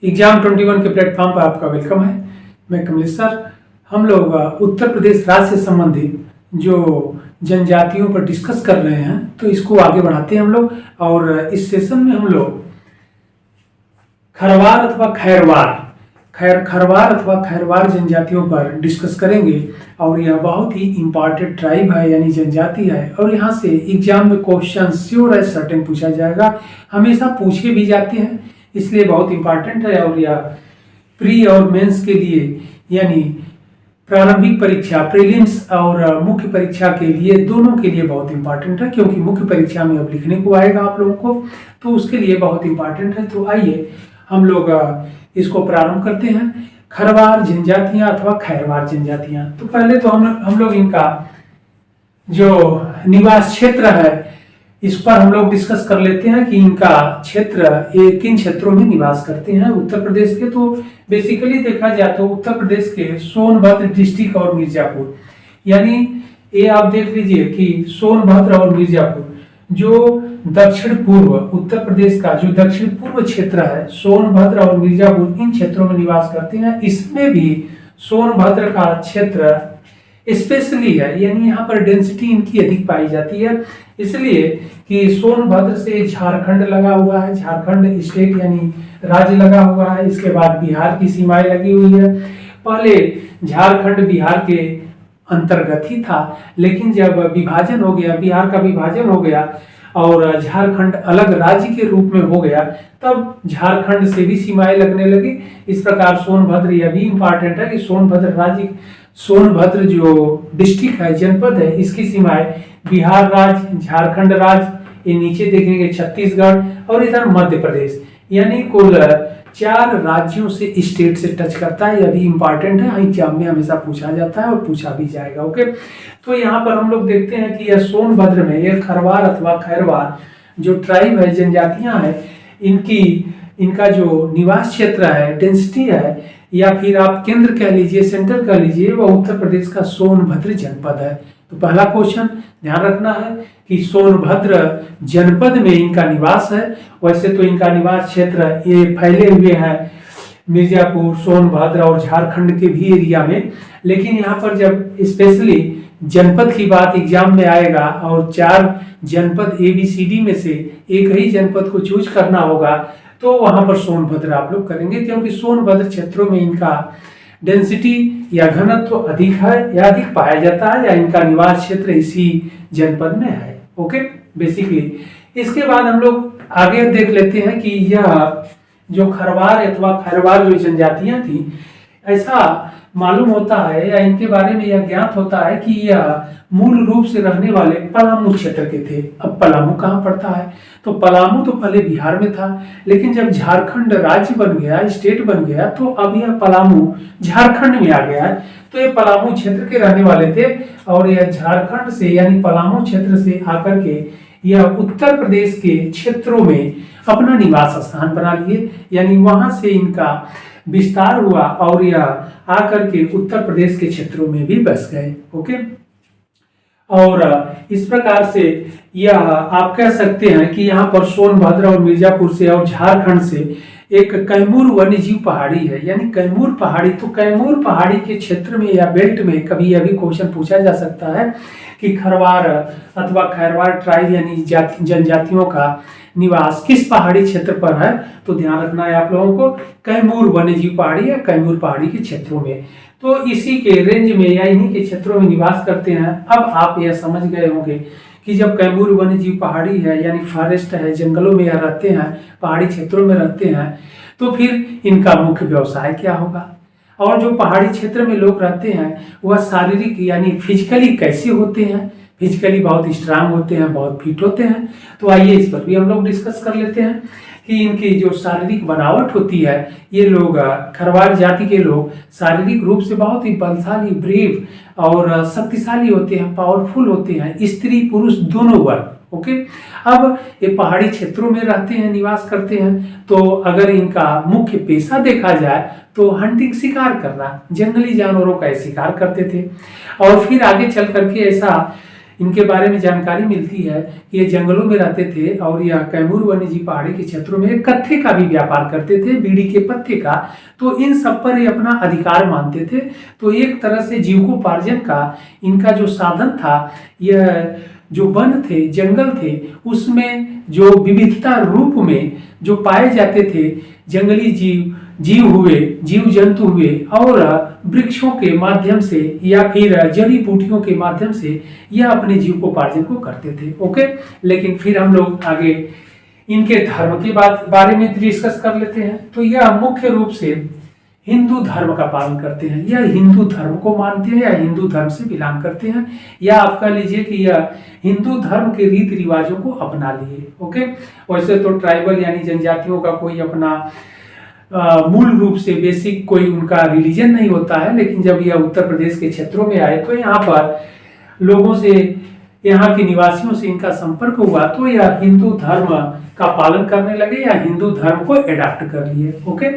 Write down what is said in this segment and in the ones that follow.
Exam 21 के platform पर आपका वेलकम है। मैं कमलेश सर। हम लोग उत्तर प्रदेश राज्य से संबंधित जो जनजातियों पर डिस्कस कर रहे हैं, तो इसको आगे बढ़ाते हैं हम लोग। और इस सेशन में हम लोग खरवार अथवा खैरवार जनजातियों पर डिस्कस करेंगे। और यह बहुत ही इंपॉर्टेंट ट्राइब है, यानी जनजाति है। और यहाँ से एग्जाम में क्वेश्चन श्योर है, सर्टेन पूछा जाएगा, हमेशा पूछे भी जाते हैं, इसलिए बहुत इंपॉर्टेंट है। और यह प्री और मेंस के लिए, यानी प्रारंभिक परीक्षा प्रीलिम्स और मुख्य परीक्षा के लिए, दोनों के लिए बहुत इंपॉर्टेंट है, क्योंकि मुख्य परीक्षा में अब लिखने को आएगा आप लोगों को, तो उसके लिए बहुत इंपॉर्टेंट है। तो आइए हम लोग इसको प्रारंभ करते हैं। खरवार जनजातियां अथवा खैरवार जनजातियां, तो पहले तो हम लोग इनका जो निवास क्षेत्र है इस पर हम लोग डिस्कस कर लेते हैं कि इनका क्षेत्र, ये किन क्षेत्रों में निवास करते हैं उत्तर प्रदेश के। तो बेसिकली देखा जाए तो उत्तर प्रदेश के सोनभद्र डिस्ट्रिक्ट और मिर्जापुर, यानी ये आप देख लीजिए कि सोनभद्र और मिर्जापुर जो दक्षिण पूर्व उत्तर प्रदेश का जो दक्षिण पूर्व क्षेत्र है, सोनभद्र और मिर्जापुर इन क्षेत्रों में निवास करते हैं। इसमें भी सोनभद्र का क्षेत्र स्पेशली है, यानी यहाँ पर डेंसिटी इनकी अधिक पाई जाती है, इसलिए कि सोनभद्र से झारखंड लगा हुआ है, झारखंड स्टेट यानी राज्य लगा हुआ है। इसके बाद बिहार की सीमाएं लगी हुई है। पहले झारखंड बिहार के अंतर्गत ही था, लेकिन जब विभाजन हो गया, बिहार का विभाजन हो गया और झारखंड अलग राज्य के रूप में हो गया, तब झारखंड से भी सीमाएं लगने लगी। इस प्रकार सोनभद्र, यह भी इंपॉर्टेंट है कि सोनभद्र जो डिस्ट्रिक्ट है, जनपद है, इसकी सीमाएं बिहार राज्य, झारखंड राज्य, ये नीचे देखेंगे छत्तीसगढ़ और इधर मध्य प्रदेश, यानी कुल 4 राज्यों से, स्टेट से टच करता है। यह भी इंपॉर्टेंट है, एग्जाम में हमेशा पूछा जाता है और पूछा भी जाएगा। ओके, तो यहाँ पर हम लोग देखते हैं कि यह सोनभद्र में यह खरवार अथवा खैरवार जो ट्राइब है, जनजातियां हैं, इनका जो निवास क्षेत्र है, डेंसिटी है, या फिर आप केंद्र कह लीजिए, सेंटर कह लीजिए, वह उत्तर प्रदेश का सोनभद्र जनपद है। तो पहला क्वेश्चन ध्यान रखना है कि सोनभद्र जनपद में इनका निवास है। वैसे तो इनका निवास क्षेत्र ये फैले हुए हैं मिर्जापुर, सोनभद्र और झारखंड के भी एरिया में, लेकिन यहाँ पर जब स्पेशली जनपद की बात एग्जाम में आएगा और 4 जनपद ABCD में से एक ही जनपद को चूज करना होगा, तो वहां पर सोनभद्र आप लोग करेंगे, क्योंकि सोनभद्र क्षेत्रों में इनका डेंसिटी या घनत्व अधिक है, या अधिक पाया जाता है, या इनका निवास क्षेत्र इसी जनपद में है। ओके, बेसिकली इसके बाद हम लोग आगे देख लेते हैं कि यह जो खरवार अथवा खैरवार जो जनजातियां थी, ऐसा मालूम होता है या इनके बारे में यह ज्ञात होता है कि यह मूल रूप से रहने वाले पलामू क्षेत्र के थे। अब पलामू कहाँ पड़ता है? तो पलामू तो पहले बिहार में था, लेकिन जब झारखंड राज्य बन गया, स्टेट बन गया, तो अब यह पलामू झारखंड में आ गया है। तो ये पलामू क्षेत्र के रहने वाले थे और यह झारखंड से यानी पलामू क्षेत्र से आकर के यह उत्तर प्रदेश के क्षेत्रों में अपना निवास स्थान बना लिए, यानी वहां से इनका विस्तार हुआ और यह आकर के उत्तर प्रदेश के क्षेत्रों में भी बस गए। ओके, और इस प्रकार से यह आप कह सकते हैं कि यहाँ पर सोनभद्र और मिर्जापुर से और झारखंड से एक कैमूर वन्यजीव पहाड़ी है, यानी कैमूर पहाड़ी। तो कैमूर पहाड़ी के क्षेत्र में या बेल्ट में कभी यह भी क्वेश्चन पूछा जा सकता है कि खरवार अथवा खैरवार ट्राइब यानी जनजातियों का निवास किस पहाड़ी क्षेत्र पर है। तो ध्यान रखना है आप लोगों को, कैमूर वन्यजीव पहाड़ी या कैमूर पहाड़ी के क्षेत्रों में, तो इसी के रेंज में या इन्हीं के क्षेत्रों में निवास करते हैं। अब आप यह समझ गए होंगे कि जब कैमूर वन्यजीव पहाड़ी है यानी फॉरेस्ट है, जंगलों में रहते हैं, पहाड़ी क्षेत्रों में रहते हैं, तो फिर इनका मुख्य व्यवसाय क्या होगा, और जो पहाड़ी क्षेत्र में लोग रहते हैं वह शारीरिक यानी फिजिकली कैसे होते हैं, फिजिकली बहुत स्ट्रांग होते हैं, बहुत फिट होते हैं। तो आइए इस पर भी हम लोग डिस्कस कर लेते हैं कि इनकी जो शारीरिक बनावट होती है, ये लोग खरवार जाति के लोग शारीरिक रूप से बहुत ही बलशाली, ब्रेव और शक्तिशाली होते हैं, पावरफुल होते हैं, स्त्री पुरुष दोनों वर्ग। ओके, अब ये पहाड़ी क्षेत्रों में रहते हैं, निवास करते हैं, तो अगर इनका मुख्य पेशा देखा जाए तो हंटिंग, शिकार करना, जंगली जानवरों का शिकार करते थे। और फिर आगे चल करके ऐसा इनके बारे में जानकारी मिलती है कि ये जंगलों में रहते थे और यह कैमूर वन्यजीव पहाड़ी के क्षेत्रों में कत्थे का भी व्यापार करते थे, बीड़ी के पत्ते का। तो इन सब पर ये अपना अधिकार मानते थे। तो एक तरह से जीविकोपार्जन का इनका जो साधन था, यह जो वन थे, जंगल थे, उसमें जो विविधता रूप में जो पाए जाते थे, जंगली जीव हुए, जीव जंतु हुए, और वृक्षों के माध्यम से या फिर जड़ी बूटियों के माध्यम से यह अपने जीविकोपार्जन को करते थे। ओके, लेकिन फिर हम लोग आगे इनके धर्म के बारे में डिस्कस कर लेते हैं। तो यह मुख्य रूप से हिंदू धर्म का पालन करते हैं, या हिंदू धर्म को मानते हैं, या हिंदू धर्म से बिलोंग करते हैं, या आप कह लीजिए कि यह हिंदू धर्म के रीति रिवाजों को अपना लिए। ओके, वैसे तो ट्राइबल यानी जनजातियों का कोई अपना मूल रूप से बेसिक कोई उनका रिलीजन नहीं होता है, लेकिन जब यह उत्तर प्रदेश के क्षेत्रों में आए तो यहाँ पर लोगों से, यहाँ के निवासियों से इनका संपर्क हुआ, तो यह हिंदू धर्म का पालन करने लगे या हिंदू धर्म को एडाप्ट कर लिए। ओके,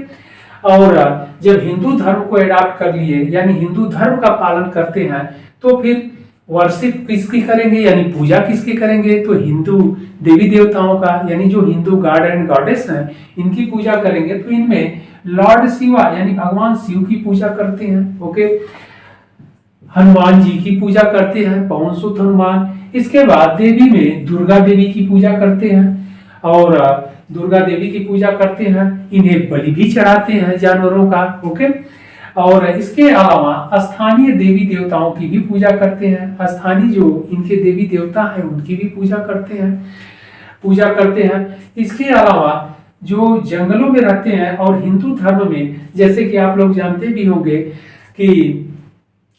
और जब हिंदू धर्म को एडाप्ट कर लिए यानी हिंदू धर्म का पालन करते हैं, तो फिर वर्शिप किसकी करेंगे, यानी पूजा किसकी करेंगे, तो हिंदू देवी देवताओं का, यानी जो हिंदू गॉड एंड गॉडेस हैं इनकी पूजा करेंगे। तो इनमें लॉर्ड शिवा यानी भगवान शिव की पूजा करते हैं। ओके, हनुमान जी की पूजा करते हैं, पवन सुत हनुमान। इसके बाद देवी में दुर्गा देवी की पूजा करते हैं, और दुर्गा देवी की पूजा करते हैं, इन्हें बलि भी चढ़ाते हैं जानवरों का। ओके, और इसके अलावा स्थानीय देवी देवताओं की भी पूजा करते हैं, स्थानीय जो इनके देवी देवता हैं उनकी भी पूजा करते हैं। इसके अलावा जो जंगलों में रहते हैं और हिंदू धर्म में, जैसे कि आप लोग जानते भी होंगे कि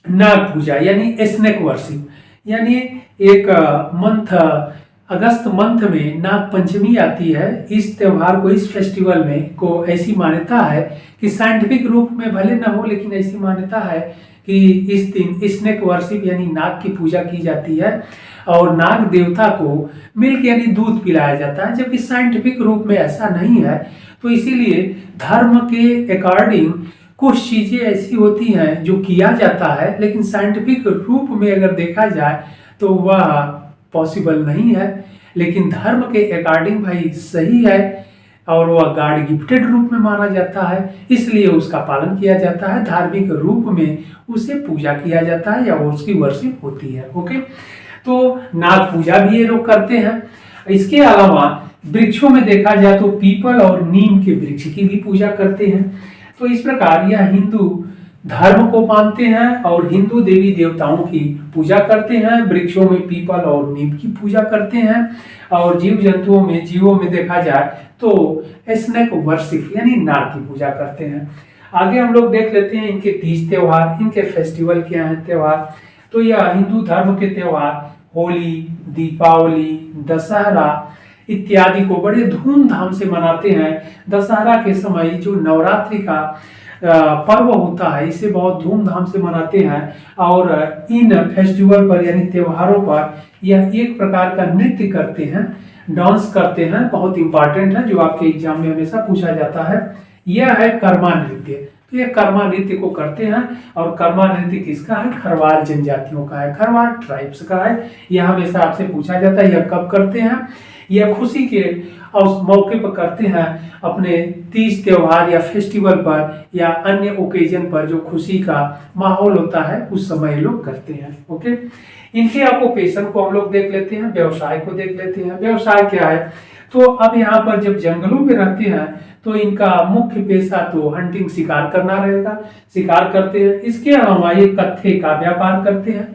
नाग पूजा यानी स्नेक वर्शिप, यानी एक मंथ अगस्त मंथ में नाग पंचमी आती है। इस त्योहार को, इस फेस्टिवल में को ऐसी मान्यता है कि साइंटिफिक रूप में भले न हो, लेकिन ऐसी मान्यता है कि इस दिन स्नेक वर्शिप यानी नाग की पूजा की जाती है और नाग देवता को मिल्क यानी दूध पिलाया जाता है, जबकि साइंटिफिक रूप में ऐसा नहीं है। तो इसीलिए धर्म के अकॉर्डिंग कुछ चीजें ऐसी होती हैं जो किया जाता है, लेकिन साइंटिफिक रूप में अगर देखा जाए तो वह पॉसिबल नहीं है, लेकिन धर्म के अकॉर्डिंग भाई सही है और वह गॉड गिफ्टेड रूप में माना जाता है, इसलिए उसका पालन किया जाता है, धार्मिक रूप में उसे पूजा किया जाता है या उसकी वर्शिप होती है। ओके, तो नाग पूजा भी ये लोग करते हैं। इसके अलावा वृक्षों में देखा जाए तो पीपल और नीम के वृक्ष की भी पूजा करते हैं। तो इस प्रकार यह हिंदू धर्म को मानते हैं और हिंदू देवी देवताओं की पूजा करते हैं, वृक्षों में पीपल और नीम की पूजा करते हैं, और जीव जंतुओं में, जीवों में देखा जाए तो स्नेक वर्शिप यानी नाग की पूजा करते हैं। आगे हम लोग देख लेते हैं इनके तीज त्योहार, इनके फेस्टिवल क्या है त्योहार। तो यह हिंदू धर्म के त्योहार होली, दीपावली, दशहरा इत्यादि को बड़े धूमधाम से मनाते हैं। दशहरा के समय जो नवरात्रि का पर्व होता है, इसे बहुत धूमधाम से मनाते हैं, और इन फेस्टिवल पर यानी त्योहारों पर यह एक प्रकार का नृत्य करते हैं, डांस करते हैं, बहुत इंपॉर्टेंट है, जो आपके एग्जाम में हमेशा पूछा जाता है। यह है कर्मा नृत्य। तो ये कर्मा नृत्य को करते हैं, और कर्मा नृत्य किसका है, खरवार जनजातियों का है, खरवार ट्राइब्स का है। यह हमेशा आपसे पूछा जाता है, यह कब करते हैं, यह खुशी के उस मौके पर करते हैं, अपने तीज त्योहार या फेस्टिवल पर या अन्य ओकेजन पर जो खुशी का माहौल होता है उस समय लोग करते हैं। ओके, इनके ऑक्यूपेशन को हम लोग देख लेते हैं, व्यवसाय को देख लेते हैं। व्यवसाय क्या है, तो अब यहाँ पर जब जंगलों में रहते हैं तो इनका मुख्य पेशा तो हंटिंग, शिकार करना रहेगा, शिकार करते हैं। इसके अलावा ये कत्थे का व्यापार करते हैं,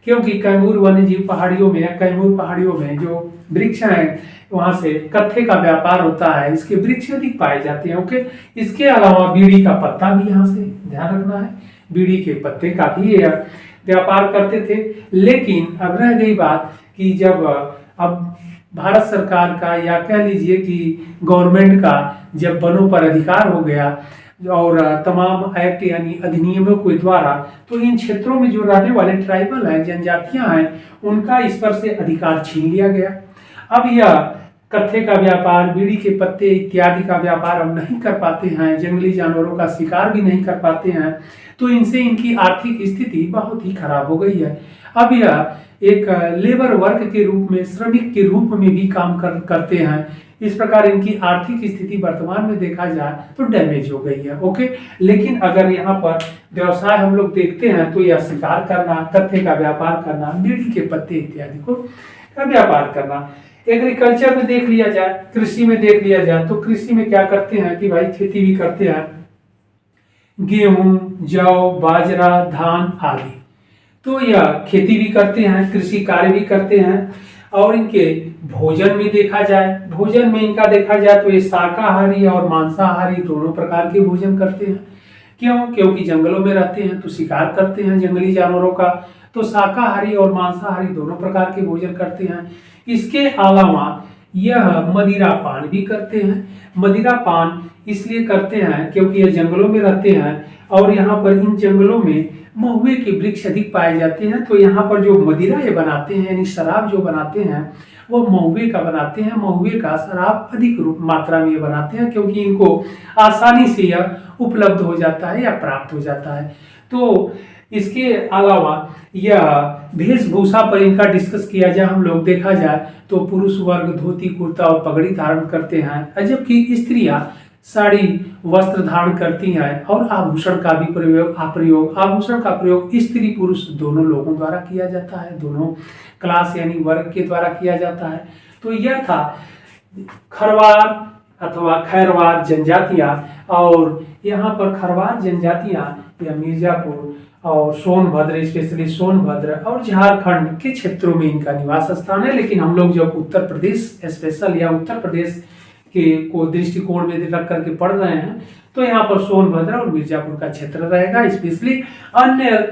क्योंकि कैमूर वन्यजीव पहाड़ियों में, कैमूर पहाड़ियों में जो वृक्ष हैं वहां से कत्थे का व्यापार होता है, इसके वृक्ष अधिक पाए जाते हैं। ओके, इसके अलावा बीड़ी का पत्ता भी यहाँ से ध्यान रखना है, बीड़ी के पत्ते का भी व्यापार करते थे। लेकिन अब रह गई बात कि जब अब भारत सरकार का या कह लीजिए कि गवर्नमेंट का जब वनों पर अधिकार हो गया और तमाम एक्ट यानी अधिनियमों के द्वारा, तो इन क्षेत्रों में जो रहने वाले ट्राइबल हैं, जनजातियां हैं, उनका इस पर से अधिकार छीन लिया गया। अब यह कत्थे का व्यापार, बीड़ी के पत्ते इत्यादि का व्यापार अब नहीं कर पाते हैं, जंगली जानवरों का शिकार भी नहीं कर पाते हैं, तो इनसे इनकी आर्थिक स्थिति बहुत ही खराब हो गई है। अब यह एक लेबर वर्क के रूप में, श्रमिक के रूप में भी काम करते हैं। इस प्रकार इनकी आर्थिक स्थिति वर्तमान में देखा जाए तो डैमेज हो गई है। ओके, लेकिन अगर यहाँ पर व्यवसाय हम लोग देखते हैं तो यह शिकार करना, तथ्य का व्यापार करना, बीड़ी के पत्ते इत्यादि को का व्यापार करना। एग्रीकल्चर में देख लिया जाए, कृषि में देख लिया जाए तो कृषि में क्या करते हैं कि भाई खेती भी करते हैं, गेहूं, जौ, बाजरा, धान आदि। तो यह खेती भी करते हैं, कृषि कार्य भी करते हैं। और इनके भोजन में देखा जाए, भोजन में इनका देखा जाए तो ये शाकाहारी और मांसाहारी दोनों प्रकार के भोजन करते हैं। क्यों? क्योंकि जंगलों में रहते हैं तो शिकार करते हैं जंगली जानवरों का, तो शाकाहारी और मांसाहारी दोनों प्रकार के भोजन करते हैं। इसके अलावा यह मदिरा पान भी करते हैं। मदिरा पान इसलिए करते हैं क्योंकि ये जंगलों में रहते हैं और यहाँ पर इन जंगलों में महुए के वृक्ष अधिक पाए जाते हैं। तो यहाँ पर जो मदिरा ये बनाते हैं, यानी शराब जो बनाते हैं वो महुए का बनाते हैं। महुए का शराब अधिक मात्रा में बनाते हैं क्योंकि इनको आसानी से यह उपलब्ध हो जाता है या प्राप्त हो जाता है। तो इसके अलावा यह वेशभूषा पर इनका डिस्कस किया जाए, हम लोग देखा जाए तो पुरुष वर्ग धोती कुर्ता और पगड़ी धारण करते हैं, जबकि स्त्रियां साड़ी वस्त्र धारण करती हैं। और आभूषण का भी आभूषण का प्रयोग स्त्री पुरुष दोनों लोगों द्वारा किया जाता है, दोनों क्लास यानी वर्ग के द्वारा किया जाता है। तो यह था खरवार अथवा खैरवार जनजातियां। और यहाँ पर खरवार जनजातियां या मिर्जापुर और सोनभद्र, स्पेशली सोनभद्र और झारखंड के क्षेत्रों में इनका निवास स्थान है। लेकिन हम लोग जब उत्तर प्रदेश स्पेशल या उत्तर प्रदेश के को दृष्टिकोण में रख करके पढ़ रहे हैं तो यहाँ पर सोनभद्र और मिर्जापुर का क्षेत्र रहेगा। स्पेशली अन्य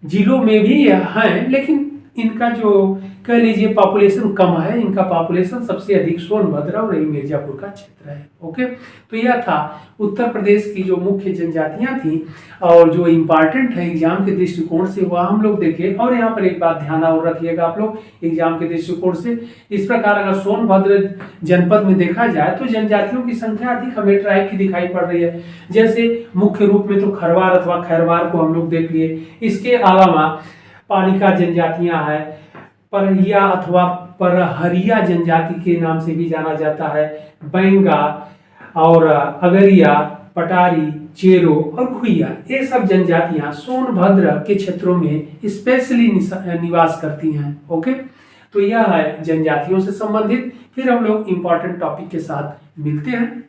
जिलों में भी हैं, लेकिन इनका जो कह लीजिए पॉपुलेशन कम है, इनका पॉपुलेशन सबसे अधिक सोनभद्र और मिर्जापुर का क्षेत्र है। ओके, तो यह था उत्तर प्रदेश की जो मुख्य जनजातियां थी और जो इम्पॉर्टेंट है एग्जाम के दृष्टिकोण से वह हम लोग देखें। और यहाँ पर एक बात ध्यान और रखिएगा आप लोग एग्जाम के दृष्टिकोण से, इस प्रकार अगर सोनभद्र जनपद में देखा जाए तो जनजातियों की संख्या अधिक हमें ट्राइब की दिखाई पड़ रही है। जैसे मुख्य रूप में तो खरवार अथवा खैरवार को हम लोग देख लिए, इसके अलावा पालिका जनजातियां हैं, परहिया अथवा परहरिया जनजाति के नाम से भी जाना जाता है, बैंगा और अगरिया, पटारी, चेरो और भुइया, ये सब जनजातियां सोनभद्र के क्षेत्रों में स्पेशली निवास करती हैं। ओके, तो यह है जनजातियों से संबंधित। फिर हम लोग इंपॉर्टेंट टॉपिक के साथ मिलते हैं।